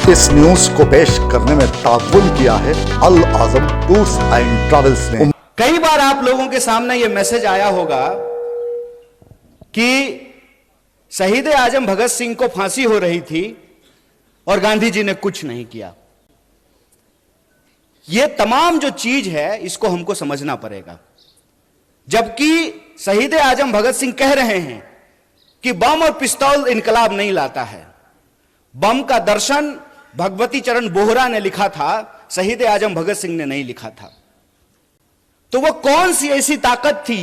इस न्यूज को पेश करने में ताउन किया है अल आजम टूर्स एंड ट्रैवल्स ने। कई बार आप लोगों के सामने यह मैसेज आया होगा कि शहीद आजम भगत सिंह को फांसी हो रही थी और गांधी जी ने कुछ नहीं किया। यह तमाम जो चीज है इसको हमको समझना पड़ेगा। जबकि शहीद आजम भगत सिंह कह रहे हैं कि बम और पिस्तौल इनकलाब नहीं लाता है। बम का दर्शन भगवती चरण बोहरा ने लिखा था, शहीद आजम भगत सिंह ने नहीं लिखा था। तो वो कौन सी ऐसी ताकत थी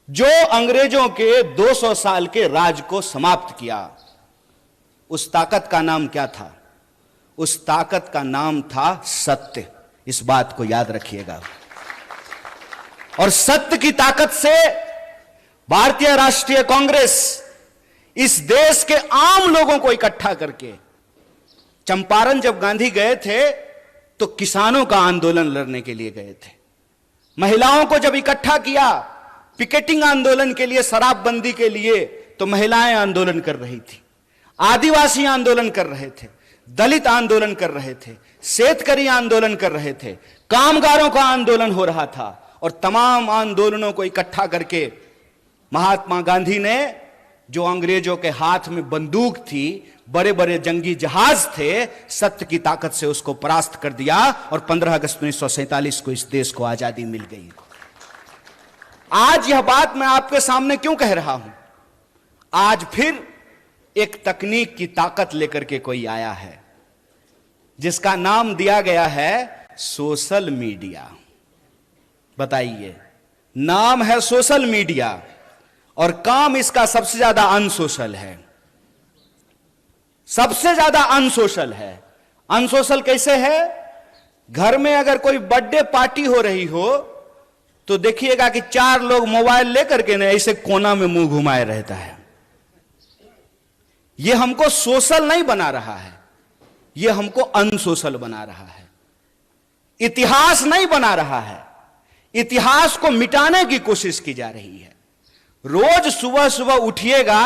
जो अंग्रेजों के 200 साल के राज को समाप्त किया? उस ताकत का नाम क्या था? उस ताकत का नाम था सत्य। इस बात को याद रखिएगा। और सत्य की ताकत से भारतीय राष्ट्रीय कांग्रेस इस देश के आम लोगों को इकट्ठा करके, चंपारण जब गांधी गए थे तो किसानों का आंदोलन लड़ने के लिए गए थे। महिलाओं को जब इकट्ठा किया पिकेटिंग आंदोलन के लिए, शराबबंदी के लिए, तो महिलाएं आंदोलन कर रही थी, आदिवासी आंदोलन कर रहे थे, दलित आंदोलन कर रहे थे, शेतकरी आंदोलन कर रहे थे, कामगारों का आंदोलन हो रहा था। और तमाम आंदोलनों को इकट्ठा करके महात्मा गांधी ने, जो अंग्रेजों के हाथ में बंदूक थी, बड़े बड़े जंगी जहाज थे, सत्य की ताकत से उसको परास्त कर दिया और 15 अगस्त 1947 को इस देश को आजादी मिल गई। आज यह बात मैं आपके सामने क्यों कह रहा हूं? आज फिर एक तकनीक की ताकत लेकर के कोई आया है जिसका नाम दिया गया है सोशल मीडिया। बताइए, नाम है सोशल मीडिया और काम इसका सबसे ज्यादा अनसोशल है। सबसे ज्यादा अनसोशल है। अनसोशल कैसे है? घर में अगर कोई बर्थडे पार्टी हो रही हो तो देखिएगा कि 4 लोग मोबाइल लेकर के ना ऐसे कोना में मुंह घुमाए रहता है। यह हमको सोशल नहीं बना रहा है, यह हमको अनसोशल बना रहा है। इतिहास नहीं बना रहा है, इतिहास को मिटाने की कोशिश की जा रही है। रोज सुबह सुबह उठिएगा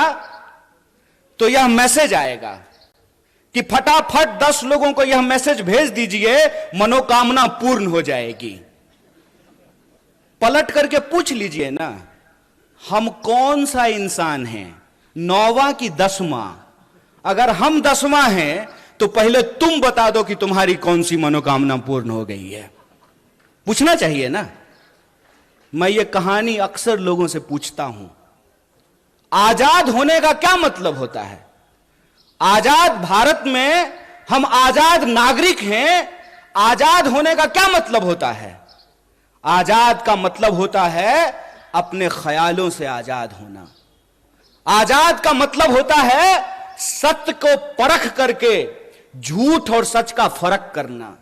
तो यह मैसेज आएगा कि फटाफट 10 लोगों को यह मैसेज भेज दीजिए, मनोकामना पूर्ण हो जाएगी। पलट करके पूछ लीजिए ना, हम कौन सा इंसान हैं? 9वां की 10वां? अगर हम 10वां हैं तो पहले तुम बता दो कि तुम्हारी कौन सी मनोकामना पूर्ण हो गई है। पूछना चाहिए ना। मैं ये कहानी अक्सर लोगों से पूछता हूं, आजाद होने का क्या मतलब होता है? आजाद भारत में हम आजाद नागरिक हैं। आजाद होने का क्या मतलब होता है? आजाद का मतलब होता है अपने ख्यालों से आजाद होना। आजाद का मतलब होता है सत्य को परख करके झूठ और सच का फर्क करना।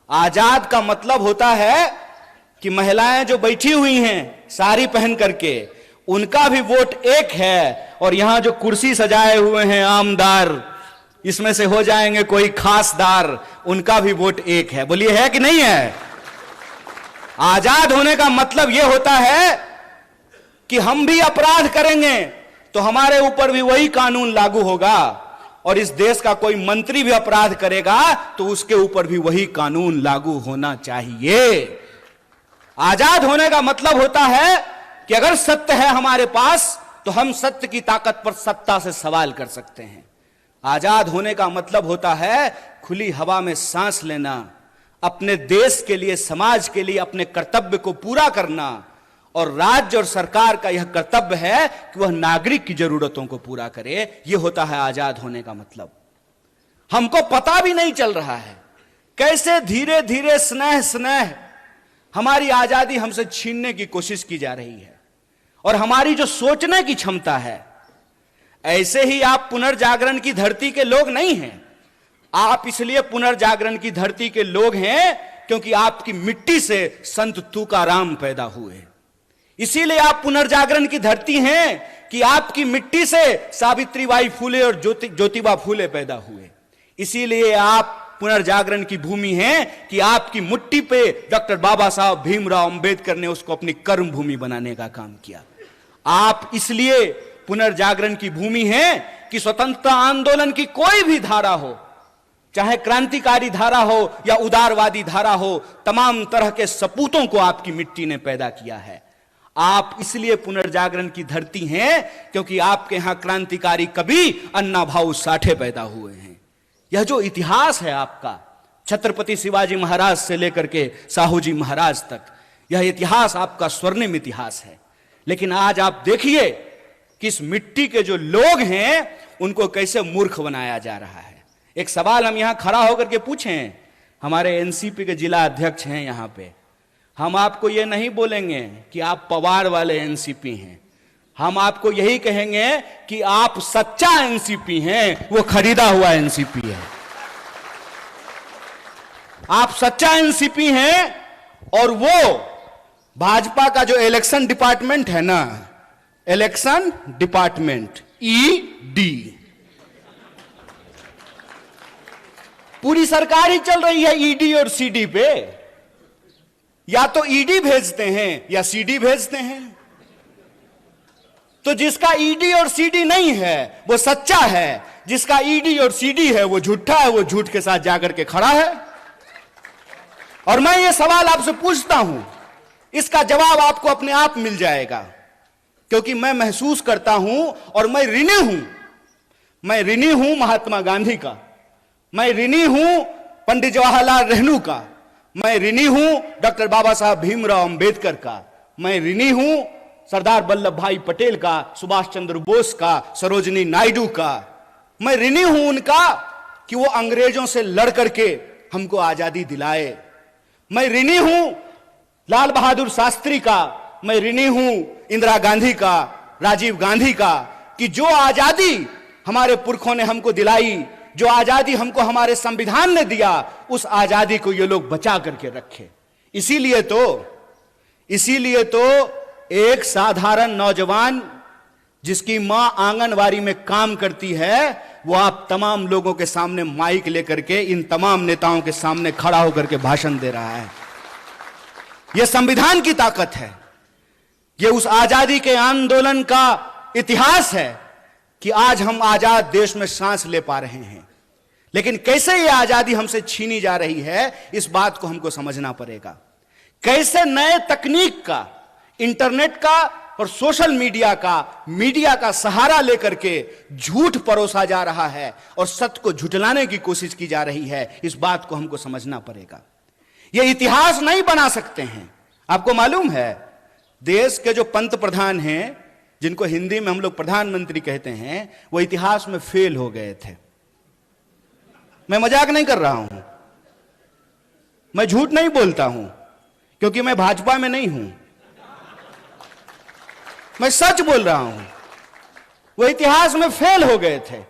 आजाद का मतलब होता है कि महिलाएं जो बैठी हुई हैं साड़ी पहन करके, उनका भी वोट एक है। और यहां जो कुर्सी सजाए हुए हैं आमदार, इसमें से हो जाएंगे कोई खासदार, उनका भी वोट एक है। बोलिए, है कि नहीं है? आजाद होने का मतलब यह होता है कि हम भी अपराध करेंगे तो हमारे ऊपर भी वही कानून लागू होगा, और इस देश का कोई मंत्री भी अपराध करेगा तो उसके ऊपर भी वही कानून लागू होना चाहिए। आजाद होने का मतलब होता है कि अगर सत्य है हमारे पास तो हम सत्य की ताकत पर सत्ता से सवाल कर सकते हैं। आजाद होने का मतलब होता है खुली हवा में सांस लेना, अपने देश के लिए, समाज के लिए अपने कर्तव्य को पूरा करना। और राज्य और सरकार का यह कर्तव्य है कि वह नागरिक की जरूरतों को पूरा करे। यह होता है आजाद होने का मतलब। हमको पता भी नहीं चल रहा है कैसे धीरे धीरे स्नेह स्नेह हमारी आजादी हमसे छीनने की कोशिश की जा रही है। और हमारी जो सोचने की क्षमता है, ऐसे ही आप पुनर्जागरण की धरती के लोग नहीं हैं। आप इसलिए पुनर्जागरण की धरती के लोग हैं क्योंकि आपकी मिट्टी से संत तुकाराम पैदा हुए। इसीलिए आप पुनर्जागरण की धरती हैं कि आपकी मिट्टी से सावित्रीबाई फूले और ज्योतिबा फूले पैदा हुए। इसीलिए आप पुनर्जागरण की भूमि है कि आपकी मुट्ठी पे डॉक्टर बाबा साहब भीमराव अंबेडकर ने उसको अपनी कर्म भूमि बनाने का काम किया। आप इसलिए पुनर्जागरण की भूमि है कि स्वतंत्रता आंदोलन की कोई भी धारा हो, चाहे क्रांतिकारी धारा हो या उदारवादी धारा हो, तमाम तरह के सपूतों को आपकी मिट्टी ने पैदा किया है। आप इसलिए पुनर्जागरण की धरती हैं क्योंकि आपके यहां क्रांतिकारी कवि अन्ना भाऊ साठे पैदा हुए हैं। यह जो इतिहास है आपका, छत्रपति शिवाजी महाराज से लेकर के साहू जी महाराज तक, यह इतिहास आपका स्वर्णिम इतिहास है। लेकिन आज आप देखिए कि इस मिट्टी के जो लोग हैं उनको कैसे मूर्ख बनाया जा रहा है। एक सवाल हम यहां खड़ा होकर के पूछें, हमारे एनसीपी के जिला अध्यक्ष हैं यहां पे, हम आपको यह नहीं बोलेंगे कि आप पवार वाले एनसीपी हैं, हम आपको यही कहेंगे कि आप सच्चा एनसीपी हैं, वो खरीदा हुआ एनसीपी है। आप सच्चा एनसीपी हैं और वो भाजपा का जो इलेक्शन डिपार्टमेंट है ना, इलेक्शन डिपार्टमेंट ईडी, पूरी सरकार ही चल रही है ईडी और सीडी पे। या तो ईडी भेजते हैं या सीडी भेजते हैं। तो जिसका ईडी और सीडी नहीं है वो सच्चा है, जिसका ईडी और सीडी है वो झूठा है, वो झूठ के साथ जाकर के खड़ा है। और मैं ये सवाल आपसे पूछता हूं, इसका जवाब आपको अपने आप मिल जाएगा, क्योंकि मैं महसूस करता हूं और मैं ऋणी हूं महात्मा गांधी का, मैं ऋणी हूं पंडित जवाहरलाल नेहरू का, मैं ऋणी हूं डॉक्टर बाबा साहब भीमराव अंबेडकर का, मैं ऋणी हूं सरदार वल्लभ भाई पटेल का, सुभाष चंद्र बोस का, सरोजिनी नायडू का। मैं ऋणी हूं उनका कि वो अंग्रेजों से लड़ करके हमको आजादी दिलाए। मैं ऋणी हूं लाल बहादुर शास्त्री का, मैं ऋणी हूं इंदिरा गांधी का, राजीव गांधी का, कि जो आजादी हमारे पुरखों ने हमको दिलाई, जो आजादी हमको हमारे संविधान ने दिया, उस आजादी को ये लोग बचा करके रखे। इसीलिए तो एक साधारण नौजवान जिसकी मां आंगनवाड़ी में काम करती है, वो आप तमाम लोगों के सामने माइक लेकर के इन तमाम नेताओं के सामने खड़ा होकर के भाषण दे रहा है। यह संविधान की ताकत है, यह उस आजादी के आंदोलन का इतिहास है कि आज हम आजाद देश में सांस ले पा रहे हैं। लेकिन कैसे यह आजादी हमसे छीनी जा रही है, इस बात को हमको समझना पड़ेगा। कैसे नए तकनीक का, इंटरनेट का और सोशल मीडिया का सहारा लेकर के झूठ परोसा जा रहा है और सत्य को झुठलाने की कोशिश की जा रही है, इस बात को हमको समझना पड़ेगा। यह इतिहास नहीं बना सकते हैं। आपको मालूम है, देश के जो पंत प्रधान हैं, जिनको हिंदी में हम लोग प्रधानमंत्री कहते हैं, वो इतिहास में फेल हो गए थे। मैं मजाक नहीं कर रहा हूं, मैं झूठ नहीं बोलता हूं, क्योंकि मैं भाजपा में नहीं हूं, मैं सच बोल रहा हूं। वो इतिहास में फेल हो गए थे।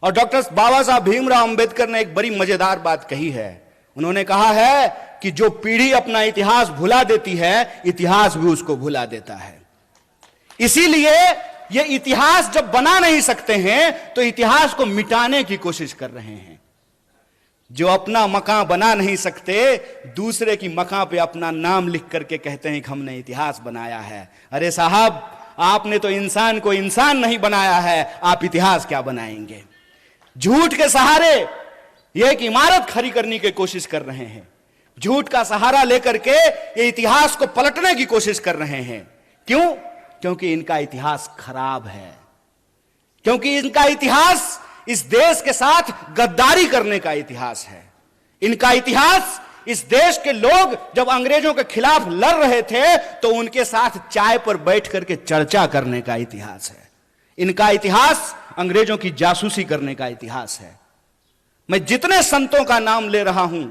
और डॉक्टर बाबा साहब भीमराव अंबेडकर ने एक बड़ी मजेदार बात कही है। उन्होंने कहा है कि जो पीढ़ी अपना इतिहास भुला देती है, इतिहास भी उसको भुला देता है। इसीलिए ये इतिहास जब बना नहीं सकते हैं तो इतिहास को मिटाने की कोशिश कर रहे हैं। जो अपना मकान बना नहीं सकते, दूसरे की मकान पे अपना नाम लिख करके कहते हैं कि हमने इतिहास बनाया है। अरे साहब, आपने तो इंसान को इंसान नहीं बनाया है, आप इतिहास क्या बनाएंगे? झूठ के सहारे ये एक इमारत खड़ी करने की कोशिश कर रहे हैं। झूठ का सहारा लेकर के ये इतिहास को पलटने की कोशिश कर रहे हैं। क्यों? क्योंकि इनका इतिहास खराब है, क्योंकि इनका इतिहास इस देश के साथ गद्दारी करने का इतिहास है। इनका इतिहास इस देश के लोग जब अंग्रेजों के खिलाफ लड़ रहे थे तो उनके साथ चाय पर बैठ करके चर्चा करने का इतिहास है। इनका इतिहास अंग्रेजों की जासूसी करने का इतिहास है। मैं जितने संतों का नाम ले रहा हूं,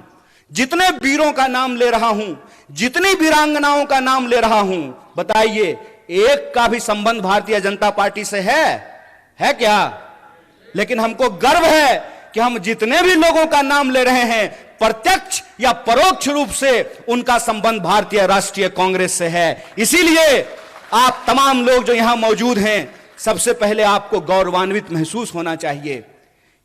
जितने वीरों का नाम ले रहा हूं, जितनी वीरांगनाओं का नाम ले रहा हूं, बताइए एक का भी संबंध भारतीय जनता पार्टी से है क्या? लेकिन हमको गर्व है कि हम जितने भी लोगों का नाम ले रहे हैं, प्रत्यक्ष या परोक्ष रूप से उनका संबंध भारतीय राष्ट्रीय कांग्रेस से है। इसीलिए आप तमाम लोग जो यहां मौजूद हैं, सबसे पहले आपको गौरवान्वित महसूस होना चाहिए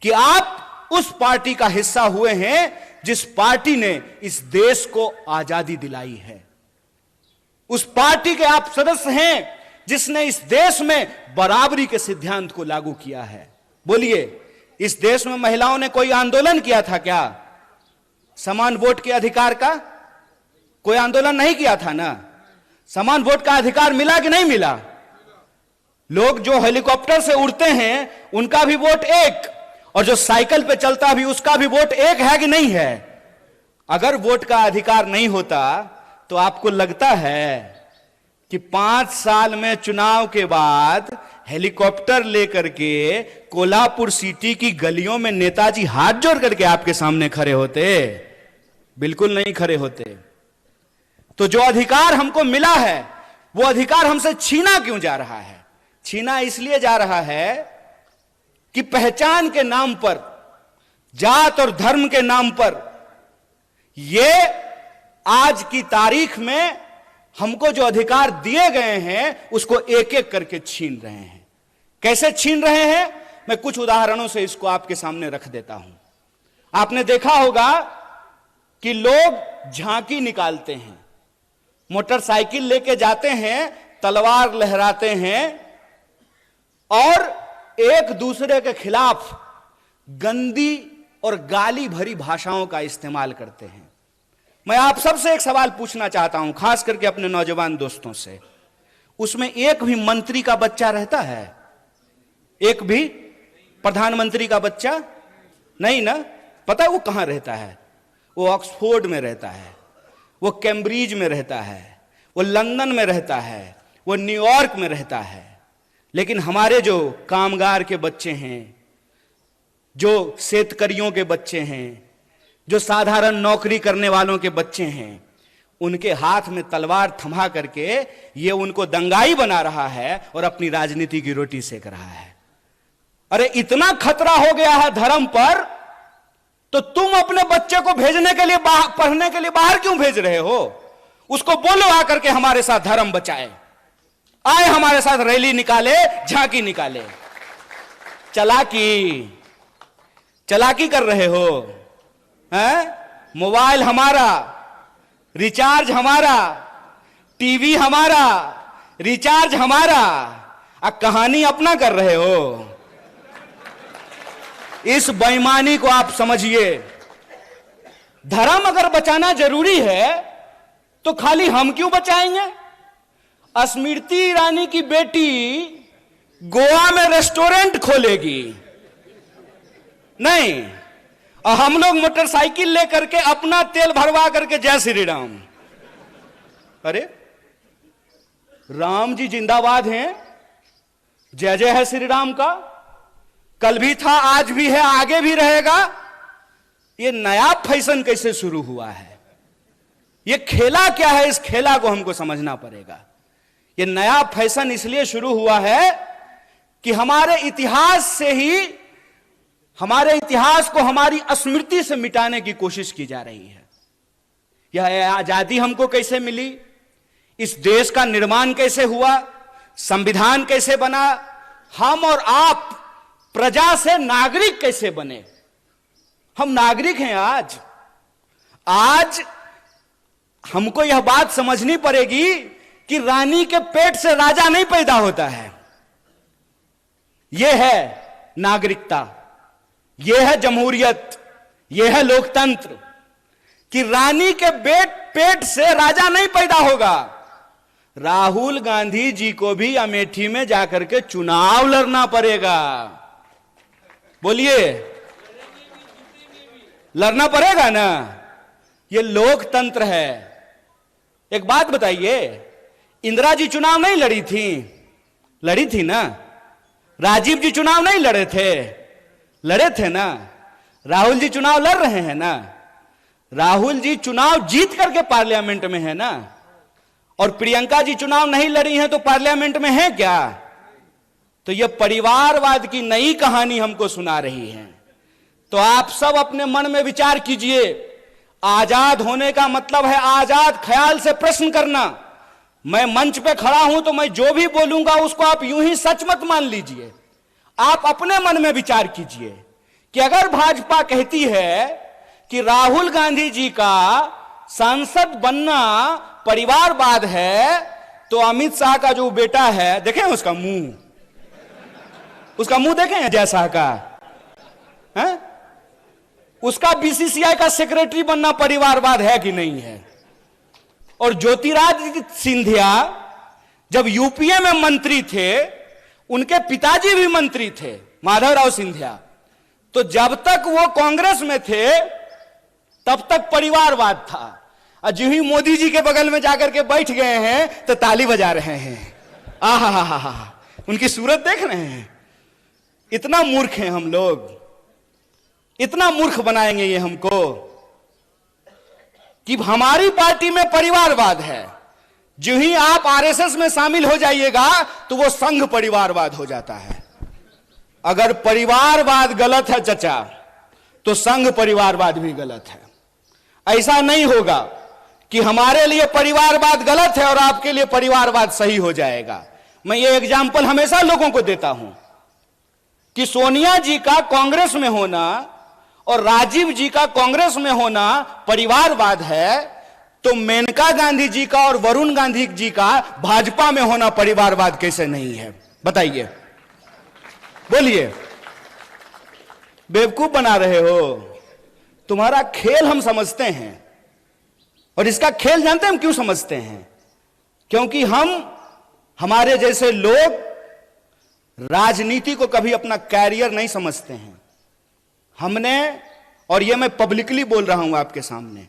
कि आप उस पार्टी का हिस्सा हुए हैं जिस पार्टी ने इस देश को आजादी दिलाई है। उस पार्टी के आप सदस्य हैं जिसने इस देश में बराबरी के सिद्धांत को लागू किया है। बोलिए, इस देश में महिलाओं ने कोई आंदोलन किया था क्या समान वोट के अधिकार का? कोई आंदोलन नहीं किया था ना। समान वोट का अधिकार मिला कि नहीं मिला? लोग जो हेलीकॉप्टर से उड़ते हैं उनका भी वोट एक, और जो साइकिल पे चलता भी उसका भी वोट एक है कि नहीं है? अगर वोट का अधिकार नहीं होता तो आपको लगता है कि 5 साल में चुनाव के बाद हेलीकॉप्टर लेकर के कोल्हापुर सिटी की गलियों में नेताजी हाथ जोड़ करके आपके सामने खड़े होते? बिल्कुल नहीं खड़े होते। तो जो अधिकार हमको मिला है वो अधिकार हमसे छीना क्यों जा रहा है? छीना इसलिए जा रहा है कि पहचान के नाम पर, जात और धर्म के नाम पर ये आज की तारीख में हमको जो अधिकार दिए गए हैं उसको एक एक करके छीन रहे हैं। कैसे छीन रहे हैं? मैं कुछ उदाहरणों से इसको आपके सामने रख देता हूं। आपने देखा होगा कि लोग झांकी निकालते हैं, मोटरसाइकिल लेके जाते हैं, तलवार लहराते हैं और एक दूसरे के खिलाफ गंदी और गाली भरी भाषाओं का इस्तेमाल करते हैं। मैं आप सबसे एक सवाल पूछना चाहता हूं, खास करके अपने नौजवान दोस्तों से। उसमें एक भी मंत्री का बच्चा रहता है? एक भी प्रधानमंत्री का बच्चा नहीं ना? पता है वो कहां रहता है? वो ऑक्सफोर्ड में रहता है, वो कैम्ब्रिज में रहता है, वो लंदन में रहता है, वो न्यूयॉर्क में रहता है। लेकिन हमारे जो कामगार के बच्चे हैं, जो शेतकरियों के बच्चे हैं, जो साधारण नौकरी करने वालों के बच्चे हैं, उनके हाथ में तलवार थमा करके ये उनको दंगाई बना रहा है और अपनी राजनीति की रोटी सेक रहा है। अरे इतना खतरा हो गया है धर्म पर, तो तुम अपने बच्चे को भेजने के लिए पढ़ने के लिए बाहर क्यों भेज रहे हो? उसको बोलो आकर के हमारे साथ धर्म बचाए, आए हमारे साथ रैली निकाले, झांकी निकाले। चलाकी कर रहे हो हैं? मोबाइल हमारा, रिचार्ज हमारा, टीवी हमारा, रिचार्ज हमारा, कहानी अपना कर रहे हो। इस बेईमानी को आप समझिए। धर्म अगर बचाना जरूरी है तो खाली हम क्यों बचाएंगे? स्मृति ईरानी की बेटी गोवा में रेस्टोरेंट खोलेगी नहीं, और हम लोग मोटरसाइकिल लेकर के अपना तेल भरवा करके जय श्री राम। अरे राम जी जिंदाबाद हैं, जय जय है श्री राम का। कल भी था, आज भी है, आगे भी रहेगा। ये नया फैशन कैसे शुरू हुआ है? ये खेला क्या है? इस खेला को हमको समझना पड़ेगा। ये नया फैशन इसलिए शुरू हुआ है कि हमारे इतिहास से ही, हमारे इतिहास को हमारी स्मृति से मिटाने की कोशिश की जा रही है। यह आजादी हमको कैसे मिली? इस देश का निर्माण कैसे हुआ? संविधान कैसे बना? हम और आप प्रजा से नागरिक कैसे बने? हम नागरिक हैं आज हमको यह बात समझनी पड़ेगी कि रानी के पेट से राजा नहीं पैदा होता है। यह है नागरिकता, यह है जमहूरियत, यह है लोकतंत्र, कि रानी के पेट से राजा नहीं पैदा होगा। राहुल गांधी जी को भी अमेठी में जाकर के चुनाव लड़ना पड़ेगा। बोलिए, लड़ना पड़ेगा ना? ये लोकतंत्र है। एक बात बताइए, इंदिरा जी चुनाव नहीं लड़ी थी? लड़ी थी ना। राजीव जी चुनाव नहीं लड़े थे? लड़े थे ना। राहुल जी चुनाव लड़ रहे हैं ना। राहुल जी चुनाव जीत करके पार्लियामेंट में है ना। और प्रियंका जी चुनाव नहीं लड़ी हैं तो पार्लियामेंट में है क्या? तो यह परिवारवाद की नई कहानी हमको सुना रही है। तो आप सब अपने मन में विचार कीजिए। आजाद होने का मतलब है आजाद ख्याल से प्रश्न करना। मैं मंच पे खड़ा हूं तो मैं जो भी बोलूंगा उसको आप यूं ही सच मत मान लीजिए। आप अपने मन में विचार कीजिए कि अगर भाजपा कहती है कि राहुल गांधी जी का सांसद बनना परिवारवाद है, तो अमित शाह का जो बेटा है, देखें उसका मुंह देखें अजय शाह का, हैं? उसका बीसीसीआई का सेक्रेटरी बनना परिवारवाद है कि नहीं है? और ज्योतिरादित्य सिंधिया जब यूपीए में मंत्री थे, उनके पिताजी भी मंत्री थे, माधवराव सिंधिया, तो जब तक वो कांग्रेस में थे तब तक परिवारवाद था। और जो ही मोदी जी के बगल में जाकर के बैठ गए हैं तो ताली बजा रहे हैं। आहा, उनकी सूरत देख रहे हैं। इतना मूर्ख हैं हम लोग, इतना मूर्ख बनाएंगे ये हमको कि हमारी पार्टी में परिवारवाद है। जो ही आप आरएसएस में शामिल हो जाइएगा तो वो संघ परिवारवाद हो जाता है। अगर परिवारवाद गलत है चचा, तो संघ परिवारवाद भी गलत है। ऐसा नहीं होगा कि हमारे लिए परिवारवाद गलत है और आपके लिए परिवारवाद सही हो जाएगा। मैं ये एग्जाम्पल हमेशा लोगों को देता हूं कि सोनिया जी का कांग्रेस में होना और राजीव जी का कांग्रेस में होना परिवारवाद है, तो मेनका गांधी जी का और वरुण गांधी जी का भाजपा में होना परिवारवाद कैसे नहीं है? बताइए, बोलिए। बेवकूफ बना रहे हो। तुम्हारा खेल हम समझते हैं, और इसका खेल जानते हैं हम क्यों समझते हैं? क्योंकि हमारे जैसे लोग राजनीति को कभी अपना कैरियर नहीं समझते हैं। हमने, और ये मैं पब्लिकली बोल रहा हूं आपके सामने,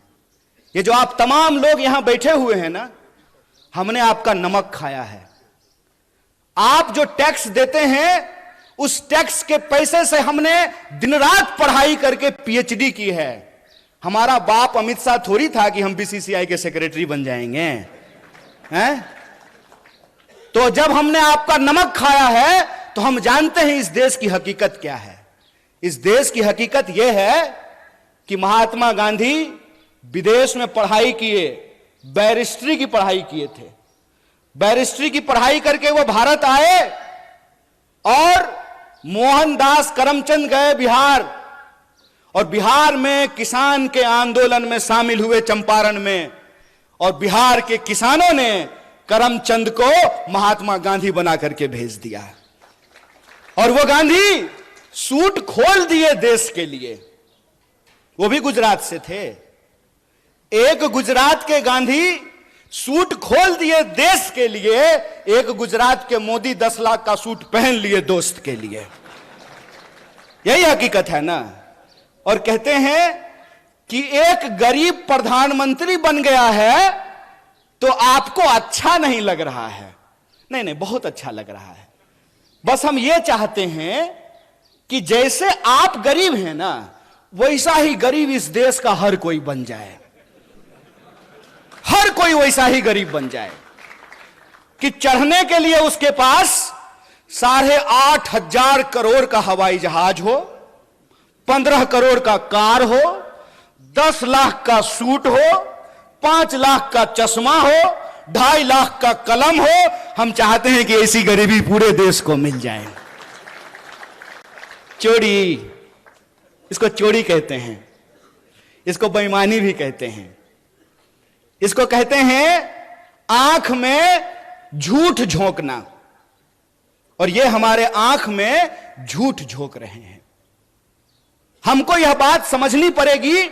ये जो आप तमाम लोग यहां बैठे हुए हैं ना, हमने आपका नमक खाया है। आप जो टैक्स देते हैं, उस टैक्स के पैसे से हमने दिन रात पढ़ाई करके पीएचडी की है। हमारा बाप अमित शाह थोड़ी था कि हम बीसीसीआई के सेक्रेटरी बन जाएंगे, हैं? तो जब हमने आपका नमक खाया है तो हम जानते हैं इस देश की हकीकत क्या है। इस देश की हकीकत यह है कि महात्मा गांधी विदेश में पढ़ाई किए, बैरिस्ट्री की पढ़ाई किए थे। बैरिस्ट्री की पढ़ाई करके वो भारत आए और मोहनदास करमचंद गए बिहार, और बिहार में किसान के आंदोलन में शामिल हुए चंपारण में, और बिहार के किसानों ने करमचंद को महात्मा गांधी बना करके भेज दिया। और वो गांधी सूट खोल दिए देश के लिए। वो भी गुजरात से थे। एक गुजरात के गांधी सूट खोल दिए देश के लिए, एक गुजरात के मोदी 10 लाख का सूट पहन लिए दोस्त के लिए। यही हकीकत है ना। और कहते हैं कि एक गरीब प्रधानमंत्री बन गया है तो आपको अच्छा नहीं लग रहा है। नहीं, बहुत अच्छा लग रहा है। बस हम ये चाहते हैं कि जैसे आप गरीब हैं ना, वैसा ही गरीब इस देश का हर कोई बन जाए। हर कोई वैसा ही गरीब बन जाए कि चढ़ने के लिए उसके पास 8,500 करोड़ का हवाई जहाज हो, 15 करोड़ का कार हो, 10 लाख का सूट हो, 5 लाख का चश्मा हो, 2.5 लाख का कलम हो। हम चाहते हैं कि ऐसी गरीबी पूरे देश को मिल जाए। चोरी, इसको चोरी कहते हैं, इसको बेईमानी भी कहते हैं, इसको कहते हैं आंख में झूठ झोंकना। और ये हमारे आंख में झूठ झोंक रहे हैं। हमको यह बात समझनी पड़ेगी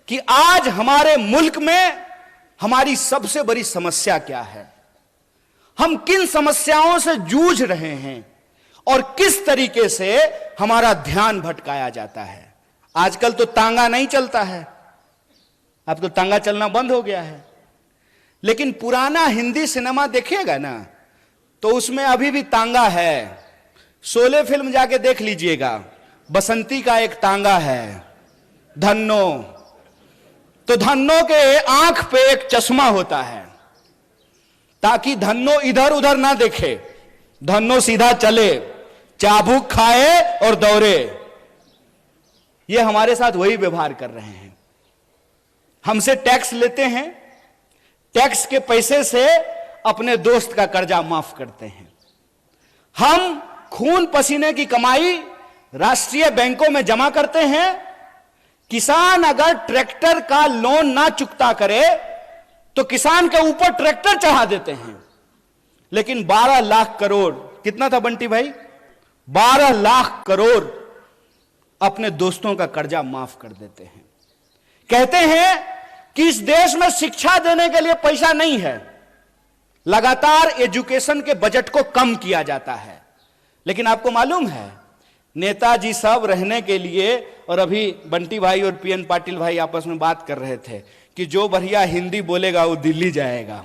कि आज हमारे मुल्क में हमारी सबसे बड़ी समस्या क्या है, हम किन समस्याओं से जूझ रहे हैं और किस तरीके से हमारा ध्यान भटकाया जाता है। आजकल तो तांगा नहीं चलता है, अब तो तांगा चलना बंद हो गया है। लेकिन पुराना हिंदी सिनेमा देखिएगा ना, तो उसमें अभी भी तांगा है। शोले फिल्म जाके देख लीजिएगा, बसंती का एक तांगा है, धन्नो। तो धन्नो के आंख पे एक चश्मा होता है ताकि धन्नो इधर उधर ना देखे, धन्नो सीधा चले, चाबुक खाए और दौड़े। ये हमारे साथ वही व्यवहार कर रहे हैं। हमसे टैक्स लेते हैं, टैक्स के पैसे से अपने दोस्त का कर्जा माफ करते हैं। हम खून पसीने की कमाई राष्ट्रीय बैंकों में जमा करते हैं। किसान अगर ट्रैक्टर का लोन ना चुकता करे तो किसान के ऊपर ट्रैक्टर चढ़ा देते हैं। लेकिन 12 लाख करोड़, कितना था बंटी भाई, 12 लाख करोड़ अपने दोस्तों का कर्जा माफ कर देते हैं। कहते हैं कि इस देश में शिक्षा देने के लिए पैसा नहीं है, लगातार एजुकेशन के बजट को कम किया जाता है। लेकिन आपको मालूम है, नेताजी सब रहने के लिए, और अभी बंटी भाई और पीएन पाटिल भाई आपस में बात कर रहे थे कि जो बढ़िया हिंदी बोलेगा वो दिल्ली जाएगा।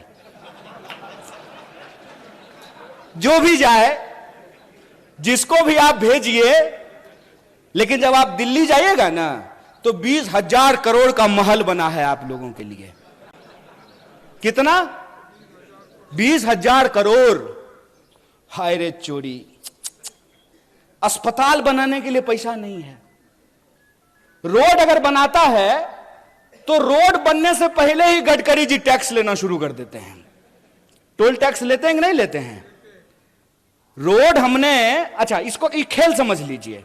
जो भी जाए, जिसको भी आप भेजिए, लेकिन जब आप दिल्ली जाइएगा ना तो 20,000 करोड़ का महल बना है आप लोगों के लिए। कितना? 20,000 करोड़। हाय रे चोरी, अस्पताल बनाने के लिए पैसा नहीं है। रोड अगर बनाता है तो रोड बनने से पहले ही गडकरी जी टैक्स लेना शुरू कर देते हैं। टोल टैक्स लेते हैं कि नहीं लेते हैं? रोड हमने, अच्छा इसको एक खेल समझ लीजिए।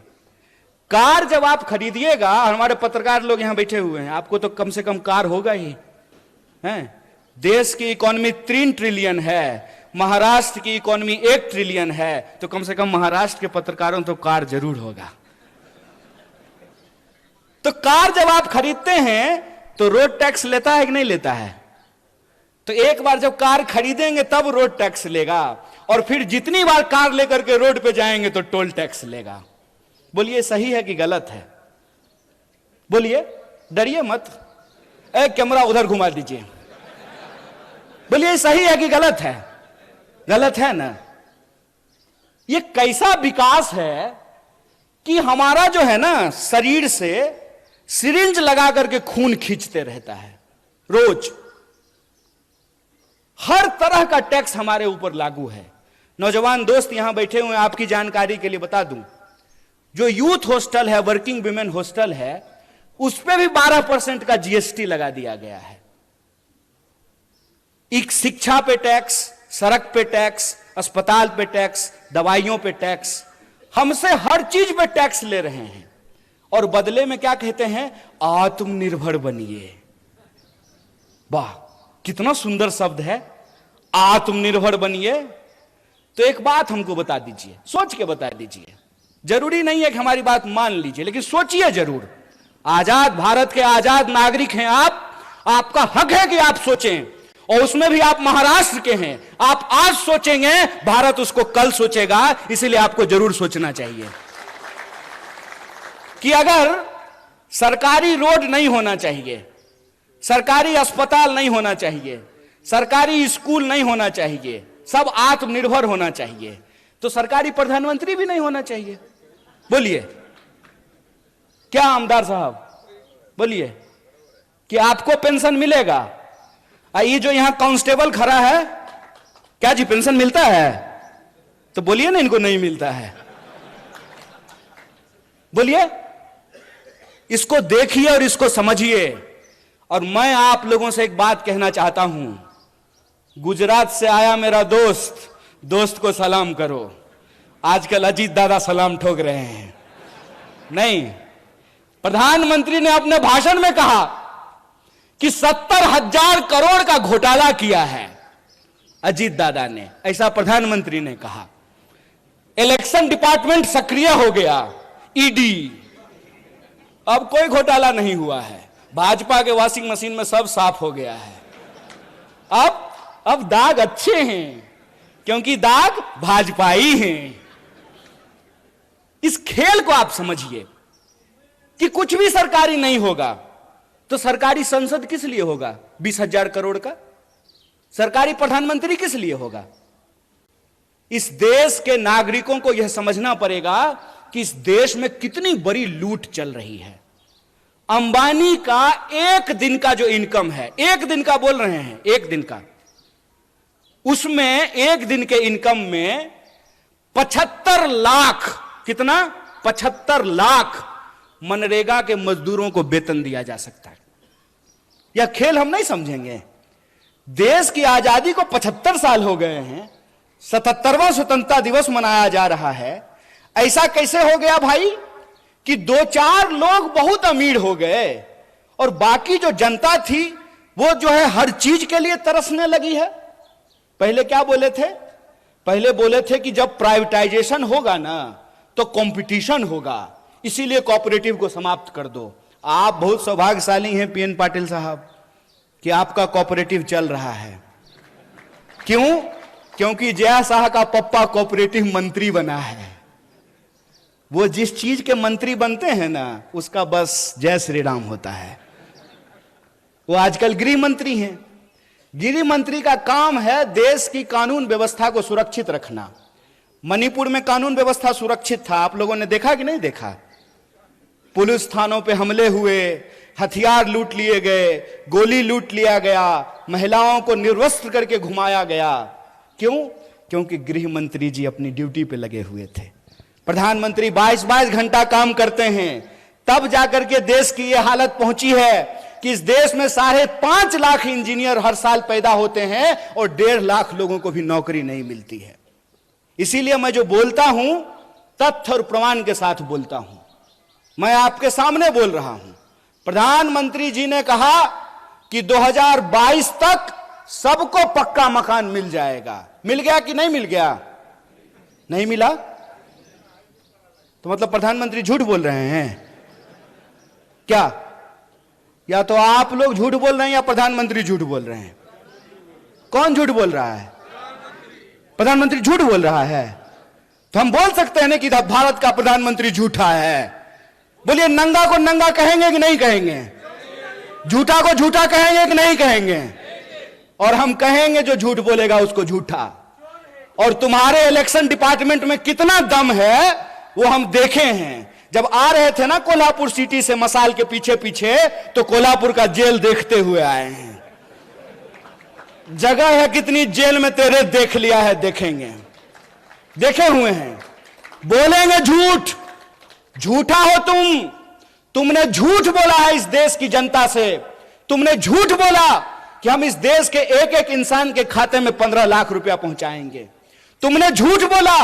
कार जब आप खरीदिएगा, हमारे पत्रकार लोग यहां बैठे हुए हैं, आपको तो कम से कम कार होगा ही है। देश की इकोनॉमी 3 ट्रिलियन है, महाराष्ट्र की इकोनॉमी 1 ट्रिलियन है, तो कम से कम महाराष्ट्र के पत्रकारों तो कार जरूर होगा। तो कार जब आप खरीदते हैं तो रोड टैक्स लेता है कि नहीं लेता है? तो एक बार जब कार खरीदेंगे तब रोड टैक्स लेगा, और फिर जितनी बार कार लेकर के रोड पे जाएंगे तो टोल टैक्स लेगा। बोलिए सही है कि गलत है? बोलिए, डरिए मत। कैमरा उधर घुमा दीजिए। बोलिए सही है कि गलत है? गलत है ना? ये कैसा विकास है कि हमारा जो है ना, शरीर से सिरिंज लगा करके खून खींचते रहता है रोज। हर तरह का टैक्स हमारे ऊपर लागू है। नौजवान दोस्त यहां बैठे हुए हैं, आपकी जानकारी के लिए बता दूं, जो यूथ हॉस्टल है, वर्किंग विमेन हॉस्टल है, उस पे भी 12% का जीएसटी लगा दिया गया है। एक शिक्षा पे टैक्स, सड़क पे टैक्स, अस्पताल पे टैक्स, दवाइयों पे टैक्स, हमसे हर चीज पे टैक्स ले रहे हैं। और बदले में क्या कहते हैं? आत्मनिर्भर बनिए। वाह, कितना सुंदर शब्द है, आत्मनिर्भर बनिए। तो एक बात हमको बता दीजिए, सोच के बता दीजिए। जरूरी नहीं है कि हमारी बात मान लीजिए, लेकिन सोचिए जरूर। आजाद भारत के आजाद नागरिक हैं आप, आपका हक है कि आप सोचें, और उसमें भी आप महाराष्ट्र के हैं। आप आज सोचेंगे, भारत उसको कल सोचेगा। इसीलिए आपको जरूर सोचना चाहिए कि अगर सरकारी रोड नहीं होना चाहिए, सरकारी अस्पताल नहीं होना चाहिए, सरकारी स्कूल नहीं होना चाहिए, सब आत्मनिर्भर होना चाहिए, तो सरकारी प्रधानमंत्री भी नहीं होना चाहिए। बोलिए क्या आमदार साहब, बोलिए कि आपको पेंशन मिलेगा? ये जो यहां कांस्टेबल खड़ा है, क्या जी पेंशन मिलता है? तो बोलिए ना, इनको नहीं मिलता है। बोलिए, इसको देखिए और इसको समझिए। और मैं आप लोगों से एक बात कहना चाहता हूं, गुजरात से आया मेरा दोस्त, दोस्त को सलाम करो। आजकल अजीत दादा सलाम ठोक रहे हैं। नहीं, प्रधानमंत्री ने अपने भाषण में कहा कि 70,000 करोड़ का घोटाला किया है अजीत दादा ने, ऐसा प्रधानमंत्री ने कहा। इलेक्शन डिपार्टमेंट सक्रिय हो गया, ईडी। अब कोई घोटाला नहीं हुआ है, भाजपा के वॉशिंग मशीन में सब साफ हो गया है। अब दाग अच्छे हैं, क्योंकि दाग भाजपाई हैं। इस खेल को आप समझिए कि कुछ भी सरकारी नहीं होगा तो सरकारी संसद किस लिए होगा? 20,000 करोड़ का सरकारी प्रधानमंत्री किस लिए होगा? इस देश के नागरिकों को यह समझना पड़ेगा कि इस देश में कितनी बड़ी लूट चल रही है। अंबानी का एक दिन का जो इनकम है, एक दिन का बोल रहे हैं, एक दिन का, उसमें एक दिन के इनकम में 75 लाख, कितना? 75 लाख मनरेगा के मजदूरों को वेतन दिया जा सकता है। यह खेल हम नहीं समझेंगे। देश की आजादी को 75 साल हो गए हैं, 77वां स्वतंत्रता दिवस मनाया जा रहा है। ऐसा कैसे हो गया भाई कि 2-4 लोग बहुत अमीर हो गए और बाकी जो जनता थी वो जो है हर चीज के लिए तरसने लगी है? पहले क्या बोले थे? पहले बोले थे कि जब प्राइवेटाइजेशन होगा ना तो कंपटीशन होगा, इसीलिए कोऑपरेटिव को समाप्त कर दो। आप बहुत सौभाग्यशाली हैं पीएन पाटिल साहब कि आपका कोऑपरेटिव चल रहा है। क्यों? क्योंकि जया शाह का पप्पा कोऑपरेटिव मंत्री बना है। वो जिस चीज के मंत्री बनते हैं ना, उसका बस जय श्री राम होता है। वो आजकल गृह मंत्री हैं। गृह मंत्री का काम है देश की कानून व्यवस्था को सुरक्षित रखना। मणिपुर में कानून व्यवस्था सुरक्षित था, आप लोगों ने देखा कि नहीं देखा? पुलिस थानों पे हमले हुए, हथियार लूट लिए गए, गोली लूट लिया गया, महिलाओं को निर्वस्त्र करके घुमाया गया। क्यों? क्योंकि गृह मंत्री जी अपनी ड्यूटी पे लगे हुए थे। प्रधानमंत्री 22-22 घंटा काम करते हैं, तब जाकर के देश की यह हालत पहुंची है कि इस देश में 5.5 लाख इंजीनियर हर साल पैदा होते हैं और 1.5 लाख लोगों को भी नौकरी नहीं मिलती है। इसीलिए मैं जो बोलता हूं तथ्य और प्रमाण के साथ बोलता हूं। मैं आपके सामने बोल रहा हूं। प्रधानमंत्री जी ने कहा कि 2022 तक सबको पक्का मकान मिल जाएगा। मिल गया कि नहीं मिल गया? नहीं मिला तो मतलब प्रधानमंत्री झूठ बोल रहे हैं क्या? या तो आप लोग झूठ बोल रहे हैं या प्रधानमंत्री झूठ बोल रहे हैं? कौन झूठ बोल रहा है? प्रधानमंत्री झूठ बोल रहा है। तो हम बोल सकते हैं ना कि भारत का प्रधानमंत्री झूठा है। बोलिए, नंगा को नंगा कहेंगे कि नहीं कहेंगे? झूठा को झूठा कहेंगे कि नहीं कहेंगे? और हम कहेंगे जो झूठ बोलेगा उसको झूठा। और तुम्हारे इलेक्शन डिपार्टमेंट में कितना दम है वो हम देखे हैं। जब आ रहे थे ना कोल्हापुर सिटी से मसाल के पीछे पीछे, तो कोल्हापुर का जेल देखते हुए आए हैं। जगह है कितनी जेल में तेरे, देख लिया है, देखेंगे, देखे हुए हैं। बोलेंगे झूठ। झूठा हो तुमने झूठ बोला है इस देश की जनता से। तुमने झूठ बोला कि हम इस देश के एक एक इंसान के खाते में 15 लाख रुपया पहुंचाएंगे। तुमने झूठ बोला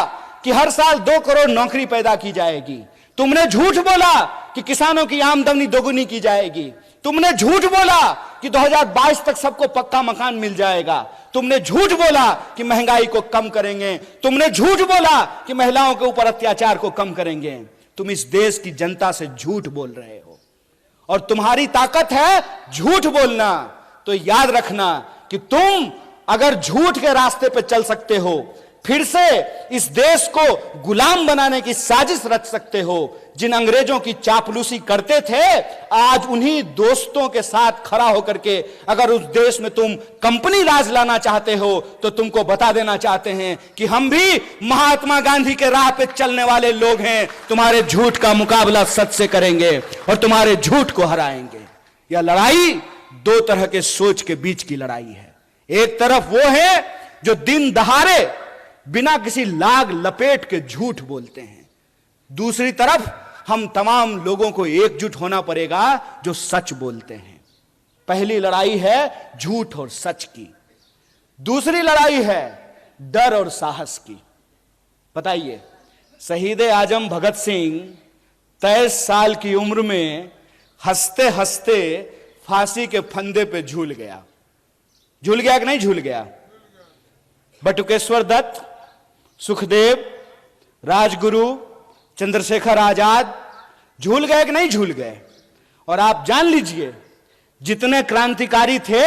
कि हर साल 2 करोड़ नौकरी पैदा की जाएगी। तुमने झूठ बोला कि किसानों की आमदनी दोगुनी की जाएगी। तुमने झूठ बोला कि 2022 तक सबको पक्का मकान मिल जाएगा। तुमने झूठ बोला कि महंगाई को कम करेंगे। तुमने झूठ बोला कि महिलाओं के ऊपर अत्याचार को कम करेंगे। तुम इस देश की जनता से झूठ बोल रहे हो और तुम्हारी ताकत है झूठ बोलना। तो याद रखना कि तुम अगर झूठ के रास्ते पे चल सकते हो, फिर से इस देश को गुलाम बनाने की साजिश रच सकते हो। जिन अंग्रेजों की चापलूसी करते थे, आज उन्हीं दोस्तों के साथ खड़ा होकर के अगर उस देश में तुम कंपनी राज लाना चाहते हो, तो तुमको बता देना चाहते हैं कि हम भी महात्मा गांधी के राह पे चलने वाले लोग हैं। तुम्हारे झूठ का मुकाबला सच से करेंगे और तुम्हारे झूठ को हराएंगे। यह लड़ाई 2 तरह के सोच के बीच की लड़ाई है। एक तरफ वो है जो दिन दहाड़े बिना किसी लाग लपेट के झूठ बोलते हैं। दूसरी तरफ हम तमाम लोगों को एकजुट होना पड़ेगा जो सच बोलते हैं। पहली लड़ाई है झूठ और सच की, दूसरी लड़ाई है डर और साहस की। बताइए, शहीद आजम भगत सिंह 23 साल की उम्र में हंसते हंसते फांसी के फंदे पे झूल गया। झूल गया कि नहीं झूल गया? बटुकेश्वर दत्त, सुखदेव, राजगुरु, चंद्रशेखर आजाद झूल गए कि नहीं झूल गए? और आप जान लीजिए, जितने क्रांतिकारी थे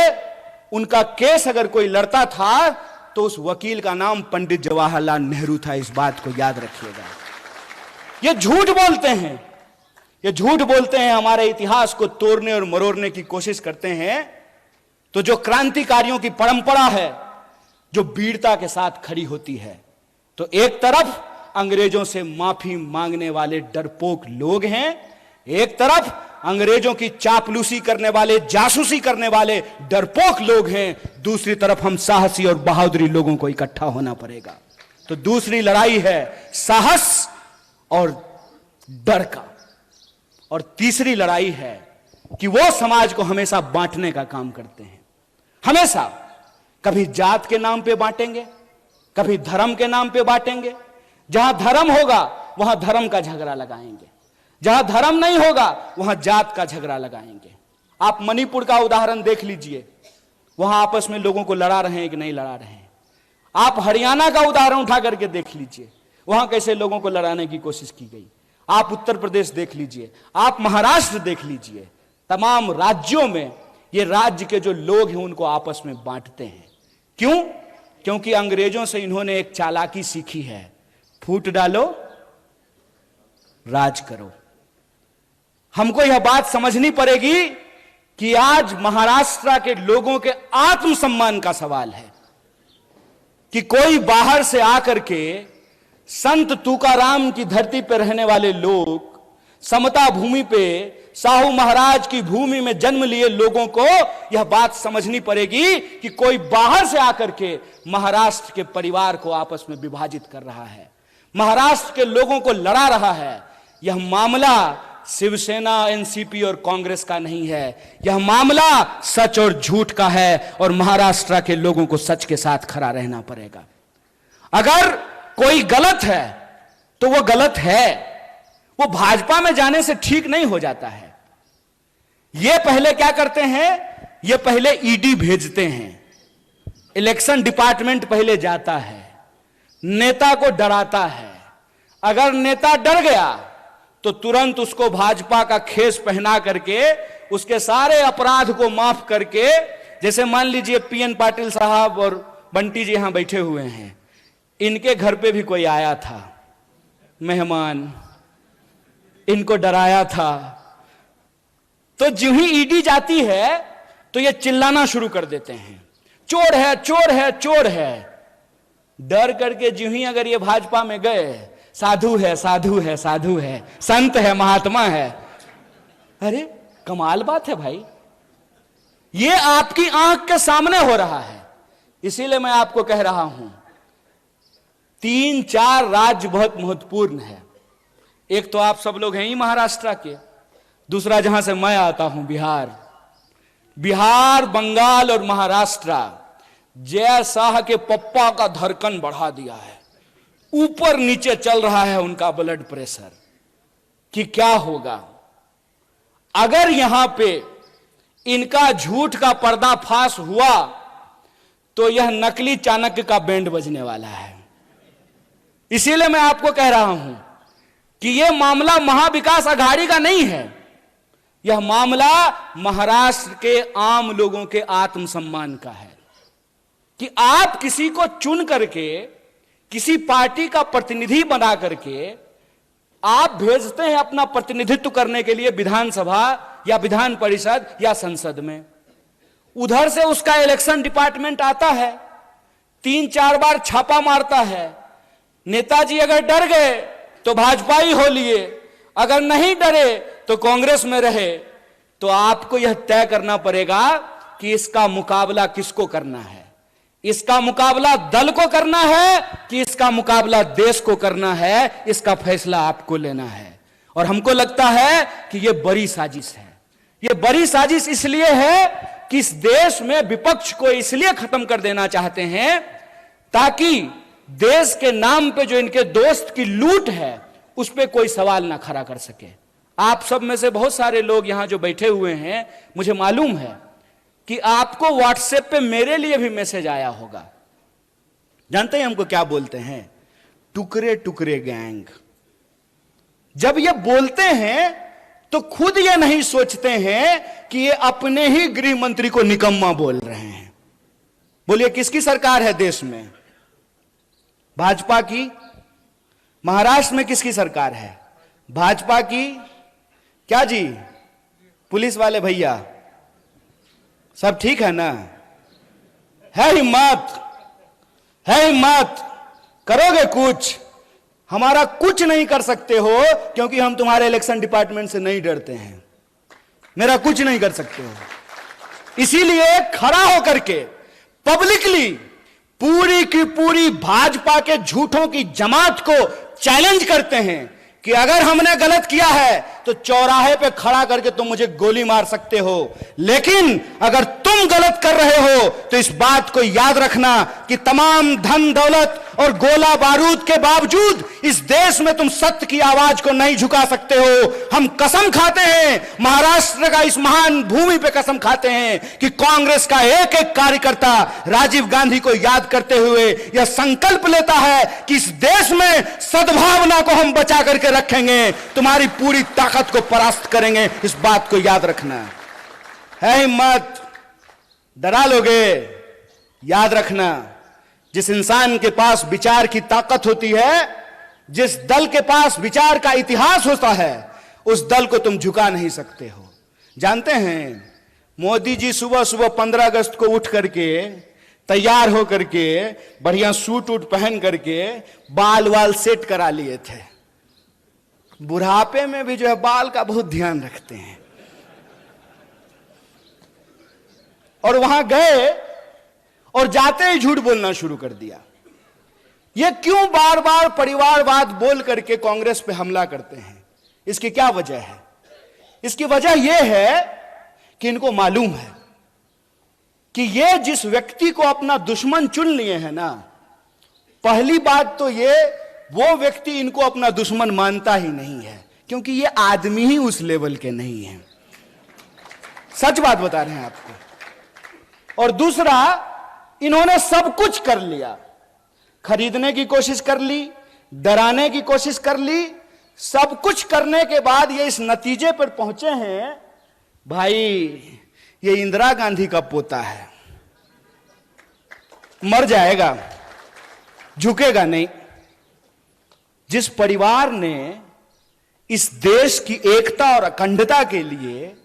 उनका केस अगर कोई लड़ता था तो उस वकील का नाम पंडित जवाहरलाल नेहरू था। इस बात को याद रखिएगा। ये झूठ बोलते हैं, ये झूठ बोलते हैं, हमारे इतिहास को तोड़ने और मरोड़ने की कोशिश करते हैं। तो जो क्रांतिकारियों की परंपरा है जो वीरता के साथ खड़ी होती है, तो एक तरफ अंग्रेजों से माफी मांगने वाले डरपोक लोग हैं, एक तरफ अंग्रेजों की चापलूसी करने वाले, जासूसी करने वाले डरपोक लोग हैं, दूसरी तरफ हम साहसी और बहादुरी लोगों को इकट्ठा होना पड़ेगा। तो दूसरी लड़ाई है साहस और डर का, और तीसरी लड़ाई है कि वो समाज को हमेशा बांटने का काम करते हैं। हमेशा कभी जात के नाम पे बांटेंगे, कभी धर्म के नाम पे बांटेंगे। जहां धर्म होगा वहां धर्म का झगड़ा लगाएंगे, जहां धर्म नहीं होगा वहां जात का झगड़ा लगाएंगे। आप मणिपुर का उदाहरण देख लीजिए, वहां आपस में लोगों को लड़ा रहे हैं कि नहीं लड़ा रहे हैं। आप हरियाणा का उदाहरण उठा करके देख लीजिए, वहां कैसे लोगों को लड़ाने की कोशिश की गई। आप उत्तर प्रदेश देख लीजिए, आप महाराष्ट्र देख लीजिए, तमाम राज्यों में ये राज्य के जो लोग हैं उनको आपस में बांटते हैं। क्यों? क्योंकि अंग्रेजों से इन्होंने एक चालाकी सीखी है, फूट डालो राज करो। हमको यह बात समझनी पड़ेगी कि आज महाराष्ट्र के लोगों के आत्मसम्मान का सवाल है कि कोई बाहर से आकर के संत तुकाराम की धरती पर रहने वाले लोग, समता भूमि पे साहू महाराज की भूमि में जन्म लिए लोगों को यह बात समझनी पड़ेगी कि कोई बाहर से आकर के महाराष्ट्र के परिवार को आपस में विभाजित कर रहा है, महाराष्ट्र के लोगों को लड़ा रहा है। यह मामला शिवसेना, एनसीपी और कांग्रेस का नहीं है, यह मामला सच और झूठ का है और महाराष्ट्र के लोगों को सच के साथ खड़ा रहना पड़ेगा। अगर कोई गलत है तो वो गलत है, वो भाजपा में जाने से ठीक नहीं हो जाता है। ये पहले क्या करते हैं, ये पहले ईडी भेजते हैं, इलेक्शन डिपार्टमेंट पहले जाता है, नेता को डराता है। अगर नेता डर गया तो तुरंत उसको भाजपा का खेस पहना करके उसके सारे अपराध को माफ करके, जैसे मान लीजिए पीएन पाटिल साहब और बंटी जी यहां बैठे हुए हैं, इनके घर पे भी कोई आया था मेहमान, इनको डराया था, तो जो ही ईडी जाती है तो ये चिल्लाना शुरू कर देते हैं, चोर है चोर है चोर है। डर करके जो ही अगर ये भाजपा में गए, साधु है साधु है साधु है, संत है महात्मा है। अरे कमाल बात है भाई, ये आपकी आंख के सामने हो रहा है। इसीलिए मैं आपको कह रहा हूं 3-4 राज्य बहुत महत्वपूर्ण है। एक तो आप सब लोग हैं ही महाराष्ट्र के, दूसरा जहां से मैं आता हूं बिहार, बंगाल और महाराष्ट्र जय शाह के पप्पा का धड़कन बढ़ा दिया है, ऊपर नीचे चल रहा है उनका ब्लड प्रेशर कि क्या होगा अगर यहां पे इनका झूठ का पर्दाफाश हुआ तो यह नकली चाणक्य का बैंड बजने वाला है। इसीलिए मैं आपको कह रहा हूं कि यह मामला महाविकास अघाड़ी का नहीं है, यह मामला महाराष्ट्र के आम लोगों के आत्मसम्मान का है कि आप किसी को चुन करके, किसी पार्टी का प्रतिनिधि बना करके आप भेजते हैं अपना प्रतिनिधित्व करने के लिए विधानसभा या विधान परिषद या संसद में। उधर से उसका इलेक्शन डिपार्टमेंट आता है, 3-4 बार छापा मारता है। नेताजी अगर डर गए तो भाजपा ही हो लिए, अगर नहीं डरे तो कांग्रेस में रहे। तो आपको यह तय करना पड़ेगा कि इसका मुकाबला किसको करना है, इसका मुकाबला दल को करना है कि इसका मुकाबला देश को करना है। इसका फैसला आपको लेना है। और हमको लगता है कि यह बड़ी साजिश है। यह बड़ी साजिश इसलिए है कि इस देश में विपक्ष को इसलिए खत्म कर देना चाहते हैं ताकि देश के नाम पे जो इनके दोस्त की लूट है उस पर कोई सवाल ना खड़ा कर सके। आप सब में से बहुत सारे लोग यहां जो बैठे हुए हैं, मुझे मालूम है कि आपको व्हाट्सएप पे मेरे लिए भी मैसेज आया होगा। जानते हैं हमको क्या बोलते हैं? टुकड़े टुकड़े गैंग। जब ये बोलते हैं तो खुद ये नहीं सोचते हैं कि ये अपने ही गृह मंत्री को निकम्मा बोल रहे हैं। बोलिए किसकी सरकार है देश में? भाजपा की। महाराष्ट्र में किसकी सरकार है? भाजपा की। क्या जी पुलिस वाले भैया सब ठीक है ना? है हिम्मत, है हिम्मत, करोगे कुछ? हमारा कुछ नहीं कर सकते हो क्योंकि हम तुम्हारे इलेक्शन डिपार्टमेंट से नहीं डरते हैं। मेरा कुछ नहीं कर सकते हो। इसीलिए खड़ा होकर के पब्लिकली पूरी की पूरी भाजपा के झूठों की जमात को चैलेंज करते हैं कि अगर हमने गलत किया है तो चौराहे पे खड़ा करके तुम मुझे गोली मार सकते हो, लेकिन अगर तुम तुम गलत कर रहे हो तो इस बात को याद रखना कि तमाम धन दौलत और गोला बारूद के बावजूद इस देश में तुम सत्य की आवाज को नहीं झुका सकते हो। हम कसम खाते हैं, महाराष्ट्र का इस महान भूमि पे कसम खाते हैं कि कांग्रेस का एक एक कार्यकर्ता राजीव गांधी को याद करते हुए यह संकल्प लेता है कि इस देश में सद्भावना को हम बचा करके रखेंगे, तुम्हारी पूरी ताकत को परास्त करेंगे। इस बात को याद रखना है। हिम्मत, डरा लोगे? याद रखना, जिस इंसान के पास विचार की ताकत होती है, जिस दल के पास विचार का इतिहास होता है, उस दल को तुम झुका नहीं सकते हो। जानते हैं, मोदी जी सुबह सुबह 15 अगस्त को उठ करके तैयार होकर के बढ़िया सूट वूट पहन करके बाल वाल सेट करा लिए थे। बुढ़ापे में भी जो है बाल का बहुत ध्यान रखते हैं। और वहां गए और जाते ही झूठ बोलना शुरू कर दिया। ये क्यों बार बार परिवारवाद बोल करके कांग्रेस पे हमला करते हैं? इसकी क्या वजह है? इसकी वजह यह है कि इनको मालूम है कि ये जिस व्यक्ति को अपना दुश्मन चुन लिए हैं ना, पहली बात तो ये वो व्यक्ति इनको अपना दुश्मन मानता ही नहीं है, क्योंकि ये आदमी ही उस लेवल के नहीं है। सच बात बता रहे हैं आपको। और दूसरा, इन्होंने सब कुछ कर लिया, खरीदने की कोशिश कर ली, डराने की कोशिश कर ली, सब कुछ करने के बाद ये इस नतीजे पर पहुंचे हैं, भाई ये इंदिरा गांधी का पोता है, मर जाएगा, झुकेगा नहीं। जिस परिवार ने इस देश की एकता और अखंडता के लिए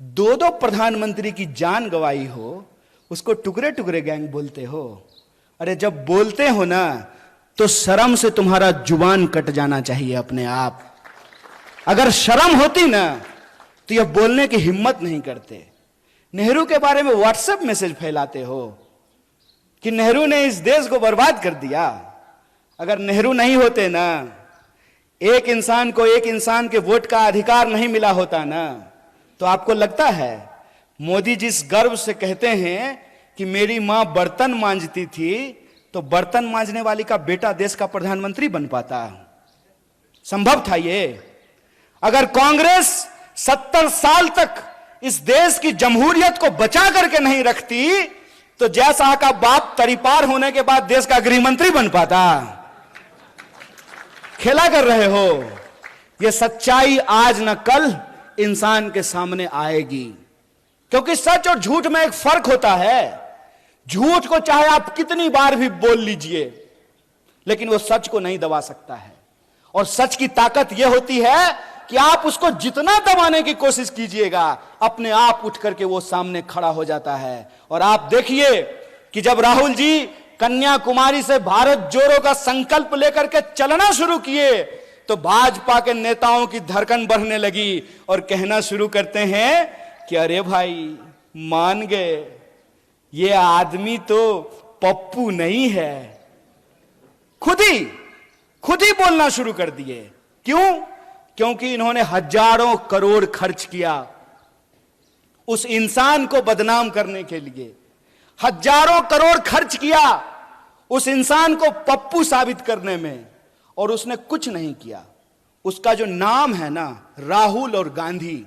दो दो प्रधानमंत्री की जान गंवाई हो, उसको टुकड़े टुकड़े गैंग बोलते हो। अरे जब बोलते हो ना, तो शर्म से तुम्हारा जुबान कट जाना चाहिए अपने आप। अगर शर्म होती ना, तो यह बोलने की हिम्मत नहीं करते। नेहरू के बारे में व्हाट्सएप मैसेज फैलाते हो कि नेहरू ने इस देश को बर्बाद कर दिया। अगर नेहरू नहीं होते ना, एक इंसान को एक इंसान के वोट का अधिकार नहीं मिला होता ना, तो आपको लगता है मोदी जिस गर्व से कहते हैं कि मेरी मां बर्तन मांजती थी, तो बर्तन मांजने वाली का बेटा देश का प्रधानमंत्री बन पाता? संभव था ये? अगर कांग्रेस 70 साल तक इस देश की जमहूरियत को बचा करके नहीं रखती, तो जयशाह का बाप तरीपार होने के बाद देश का गृह मंत्री बन पाता? खेला कर रहे हो। यह सच्चाई आज न कल इंसान के सामने आएगी, क्योंकि सच और झूठ में एक फर्क होता है। झूठ को चाहे आप कितनी बार भी बोल लीजिए, लेकिन वो सच को नहीं दबा सकता है। और सच की ताकत यह होती है कि आप उसको जितना दबाने की कोशिश कीजिएगा, अपने आप उठ करके वो सामने खड़ा हो जाता है। और आप देखिए कि जब राहुल जी कन्याकुमारी से भारत जोड़ो का संकल्प लेकर के चलना शुरू किए, तो भाजपा के नेताओं की धड़कन बढ़ने लगी और कहना शुरू करते हैं कि अरे भाई, मान गए, ये आदमी तो पप्पू नहीं है। खुद ही बोलना शुरू कर दिए। क्यों? क्योंकि इन्होंने हजारों करोड़ खर्च किया उस इंसान को बदनाम करने के लिए। हजारों करोड़ खर्च किया उस इंसान को पप्पू साबित करने में, और उसने कुछ नहीं किया। उसका जो नाम है ना, राहुल और गांधी,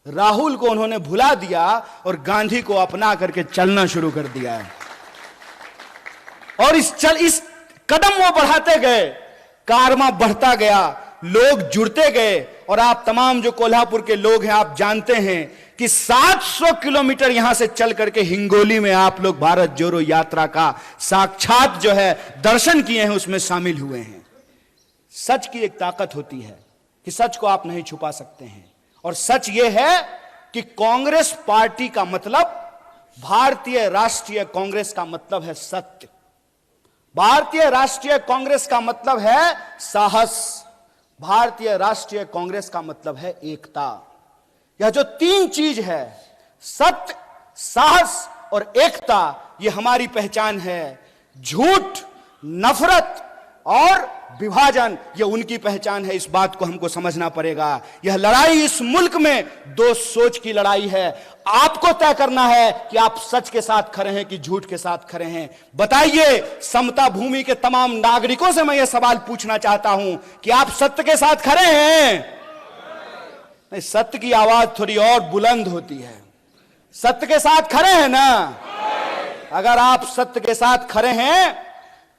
राहुल को उन्होंने भुला दिया और गांधी को अपना करके चलना शुरू कर दिया है। और इस कदम वो बढ़ाते गए, कारवां बढ़ता गया, लोग जुड़ते गए। और आप तमाम जो कोल्हापुर के लोग हैं, आप जानते हैं कि 700 किलोमीटर यहां से चल करके हिंगोली में आप लोग भारत जोड़ो यात्रा का साक्षात जो है दर्शन किए हैं, उसमें शामिल हुए हैं। सच की एक ताकत होती है कि सच को आप नहीं छुपा सकते हैं। और सच यह है कि कांग्रेस पार्टी का मतलब, भारतीय राष्ट्रीय कांग्रेस का मतलब है सत्य। भारतीय राष्ट्रीय कांग्रेस का मतलब है साहस। भारतीय राष्ट्रीय कांग्रेस का मतलब है एकता। यह जो तीन चीज है, सत्य, साहस और एकता, यह हमारी पहचान है। झूठ, नफरत और विभाजन, ये उनकी पहचान है। इस बात को हमको समझना पड़ेगा। यह लड़ाई इस मुल्क में दो सोच की लड़ाई है। आपको तय करना है कि आप सच के साथ खड़े हैं कि झूठ के साथ खड़े हैं। बताइए, समता भूमि के तमाम नागरिकों से मैं यह सवाल पूछना चाहता हूं कि आप सत्य के साथ खड़े हैं? नहीं, सत्य की आवाज थोड़ी और बुलंद होती है। सत्य के साथ खड़े हैं ना? अगर आप सत्य के साथ खड़े हैं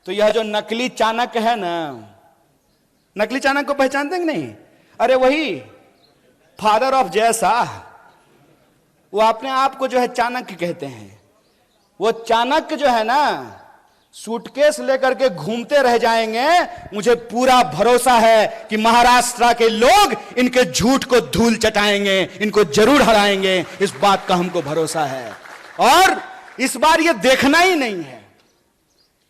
तो यह जो नकली चाणक्य है ना, नकली चाणक्य को पहचानते हैं कि नहीं? अरे वही फादर ऑफ जयशाह, वो अपने आप को जो है चाणक्य कहते हैं। वो चाणक्य जो है ना, सूटकेस लेकर के घूमते रह जाएंगे। मुझे पूरा भरोसा है कि महाराष्ट्र के लोग इनके झूठ को धूल चटाएंगे, इनको जरूर हराएंगे। इस बात का हमको भरोसा है। और इस बार यह देखना ही नहीं है,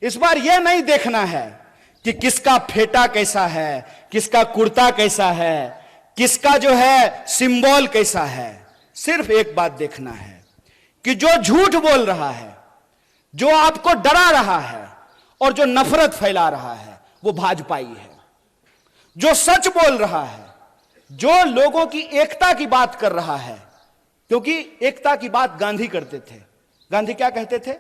इस बार यह नहीं देखना है कि किसका फेटा कैसा है, किसका कुर्ता कैसा है, किसका जो है सिंबल कैसा है। सिर्फ एक बात देखना है कि जो झूठ बोल रहा है, जो आपको डरा रहा है और जो नफरत फैला रहा है, वो भाजपाई है। जो सच बोल रहा है, जो लोगों की एकता की बात कर रहा है, क्योंकि एकता की बात गांधी करते थे। गांधी क्या कहते थे?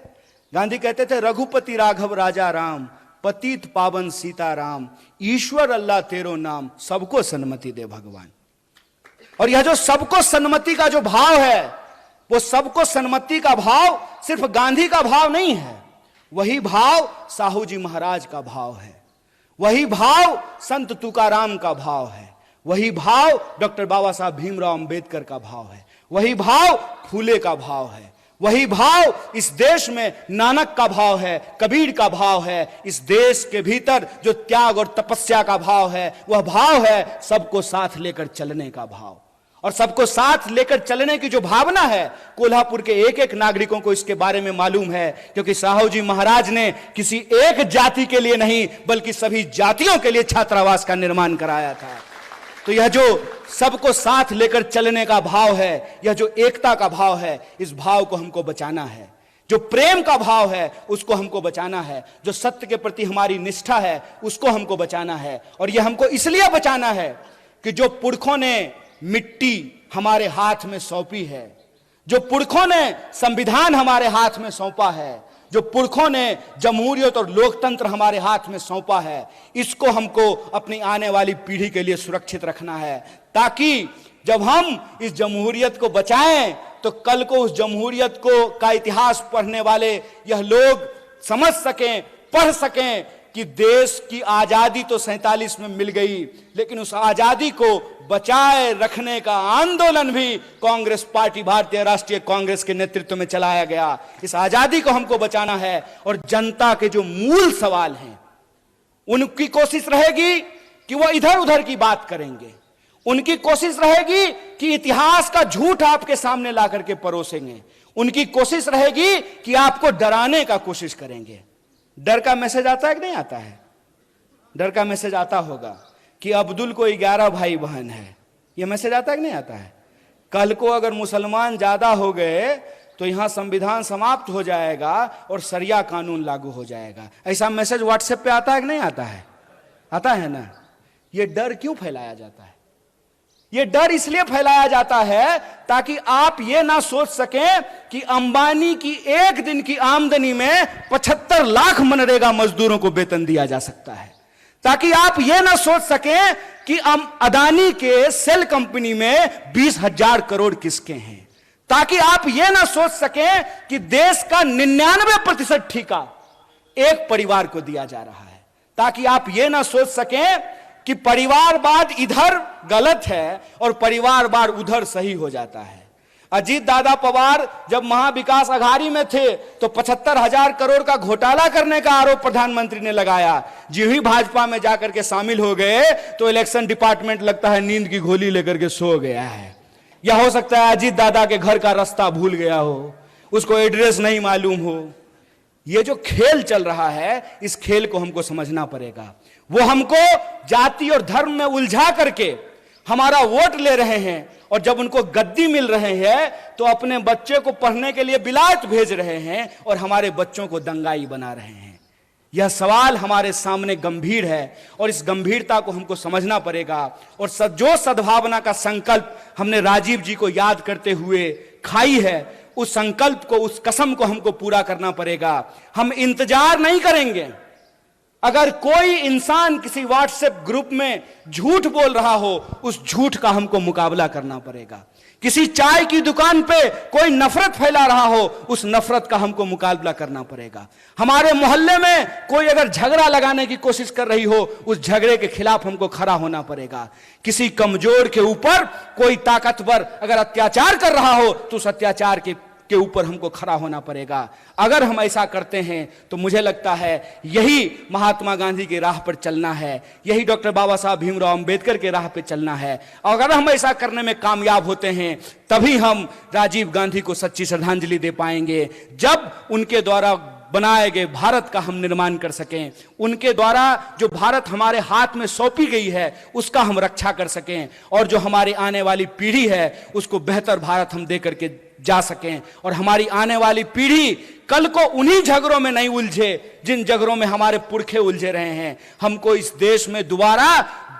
गांधी कहते थे, रघुपति राघव राजा राम, पतित पावन सीताराम, ईश्वर अल्लाह तेरो नाम, सबको सन्मति दे भगवान। और यह जो सबको सन्मति का जो भाव है, वो सबको सन्मति का भाव सिर्फ गांधी का भाव नहीं है। वही भाव साहू जी महाराज का भाव है, वही भाव संत तुकाराम का भाव है, वही भाव डॉक्टर बाबा साहब भीमराव अंबेडकर का भाव है, वही भाव फूले का भाव है, वही भाव इस देश में नानक का भाव है, कबीर का भाव है। इस देश के भीतर जो त्याग और तपस्या का भाव है, वह भाव है सबको साथ लेकर चलने का भाव। और सबको साथ लेकर चलने की जो भावना है, कोल्हापुर के एक एक नागरिकों को इसके बारे में मालूम है, क्योंकि साहू जी महाराज ने किसी एक जाति के लिए नहीं बल्कि सभी जातियों के लिए छात्रावास का निर्माण कराया था। तो यह जो सबको साथ लेकर चलने का भाव है, यह जो एकता का भाव है, इस भाव को हमको बचाना है। जो प्रेम का भाव है उसको हमको बचाना है। जो सत्य के प्रति हमारी निष्ठा है उसको हमको बचाना है। और यह हमको इसलिए बचाना है कि जो पुरखों ने मिट्टी हमारे हाथ में सौंपी है, जो पुरखों ने संविधान हमारे हाथ में सौंपा है, जो पुरखों ने जमहूरियत और लोकतंत्र हमारे हाथ में सौंपा है, इसको हमको अपनी आने वाली पीढ़ी के लिए सुरक्षित रखना है, ताकि जब हम इस जमहूरियत को बचाएं तो कल को उस जमहूरियत को का इतिहास पढ़ने वाले यह लोग समझ सकें, पढ़ सकें कि देश की आजादी तो 47 में मिल गई, लेकिन उस आजादी को बचाए रखने का आंदोलन भी कांग्रेस पार्टी, भारतीय राष्ट्रीय कांग्रेस के नेतृत्व में चलाया गया। इस आजादी को हमको बचाना है। और जनता के जो मूल सवाल हैं, उनकी कोशिश रहेगी कि वो इधर उधर की बात करेंगे, उनकी कोशिश रहेगी कि इतिहास का झूठ आपके सामने ला करके परोसेंगे, उनकी कोशिश रहेगी कि आपको डराने का कोशिश करेंगे। डर का मैसेज आता है कि नहीं आता है? डर का मैसेज आता होगा कि अब्दुल को 11 भाई बहन है। यह मैसेज आता है कि नहीं आता है? कल को अगर मुसलमान ज्यादा हो गए तो यहां संविधान समाप्त हो जाएगा और शरिया कानून लागू हो जाएगा। ऐसा मैसेज व्हाट्सएप पे आता है कि नहीं आता है? आता है ना? यह डर क्यों फैलाया जाता है? यह डर इसलिए फैलाया जाता है ताकि आप यह ना सोच सकें कि अंबानी की एक दिन की आमदनी में 75 लाख मनरेगा मजदूरों को वेतन दिया जा सकता है, ताकि आप यह ना सोच सकें कि अदानी के सेल कंपनी में 20,000 करोड़ किसके हैं, ताकि आप यह ना सोच सकें कि देश का 99% ठेका एक परिवार को दिया जा रहा है, ताकि आप यह ना सोच सकें कि परिवारवाद इधर गलत है और परिवारवाद उधर सही हो जाता है। अजीत दादा पवार जब महाविकास अघाड़ी में थे तो 75,000 करोड़ का घोटाला करने का आरोप प्रधानमंत्री ने लगाया। जी ही भाजपा में जाकर के शामिल हो गए तो इलेक्शन डिपार्टमेंट लगता है नींद की गोली लेकर के सो गया है, या हो सकता है अजीत दादा के घर का रास्ता भूल गया हो, उसको एड्रेस नहीं मालूम हो। ये जो खेल चल रहा है, इस खेल को हमको समझना पड़ेगा। वो हमको जाति और धर्म में उलझा करके हमारा वोट ले रहे हैं, और जब उनको गद्दी मिल रहे हैं तो अपने बच्चे को पढ़ने के लिए बिलायत भेज रहे हैं और हमारे बच्चों को दंगाई बना रहे हैं। यह सवाल हमारे सामने गंभीर है और इस गंभीरता को हमको समझना पड़ेगा। और जो सद्भावना का संकल्प हमने राजीव जी को याद करते हुए खाई है, उस संकल्प को, उस कसम को हमको पूरा करना पड़ेगा। हम इंतजार नहीं करेंगे। अगर कोई इंसान किसी व्हाट्सएप ग्रुप में झूठ बोल रहा हो, उस झूठ का हमको मुकाबला करना पड़ेगा। किसी चाय की दुकान पे कोई नफरत फैला रहा हो, उस नफरत का हमको मुकाबला करना पड़ेगा। हमारे मोहल्ले में कोई अगर झगड़ा लगाने की कोशिश कर रही हो, उस झगड़े के खिलाफ हमको खड़ा होना पड़ेगा। किसी कमजोर के ऊपर कोई ताकतवर अगर अत्याचार कर रहा हो, तो उस अत्याचार के ऊपर हमको खड़ा होना पड़ेगा। अगर हम ऐसा करते हैं तो मुझे लगता है यही महात्मा गांधी की राह पर चलना है, यही डॉक्टर बाबा साहब भीमराव अंबेडकर के राह पर चलना है। अगर हम ऐसा करने में कामयाब होते हैं, तभी हम राजीव गांधी को सच्ची श्रद्धांजलि दे पाएंगे। जब उनके द्वारा बनाए गए भारत का हम निर्माण कर सकें, उनके द्वारा जो भारत हमारे हाथ में सौंपी गई है उसका हम रक्षा कर सकें, और जो हमारी आने वाली पीढ़ी है उसको बेहतर भारत हम दे करके जा सकें, और हमारी आने वाली पीढ़ी कल को उन्हीं झगड़ों में नहीं उलझे जिन झगड़ों में हमारे पुरखे उलझे रहे हैं। हमको इस देश में दोबारा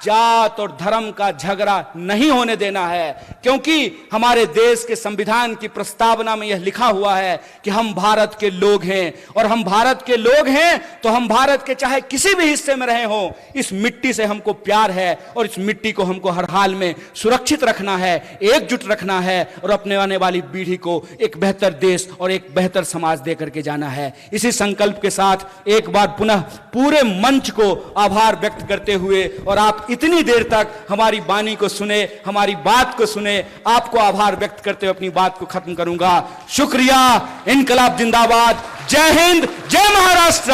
जात और धर्म का झगड़ा नहीं होने देना है, क्योंकि हमारे देश के संविधान की प्रस्तावना में यह लिखा हुआ है कि हम भारत के लोग हैं, और हम भारत के लोग हैं तो हम भारत के चाहे किसी भी हिस्से में रहे हो, इस मिट्टी से हमको प्यार है और इस मिट्टी को हमको हर हाल में सुरक्षित रखना है, एकजुट रखना है, और अपने आने वाली पीढ़ी को एक बेहतर देश और एक बेहतर समाज दे करके जाना है। इसी संकल्प के साथ एक बार पुनः पूरे मंच को आभार व्यक्त करते हुए, और आप इतनी देर तक हमारी वाणी को सुने, हमारी बात को सुने, आपको आभार व्यक्त करते हुए अपनी बात को खत्म करूंगा। शुक्रिया। इनकलाब जिंदाबाद। जय हिंद, जय महाराष्ट्र।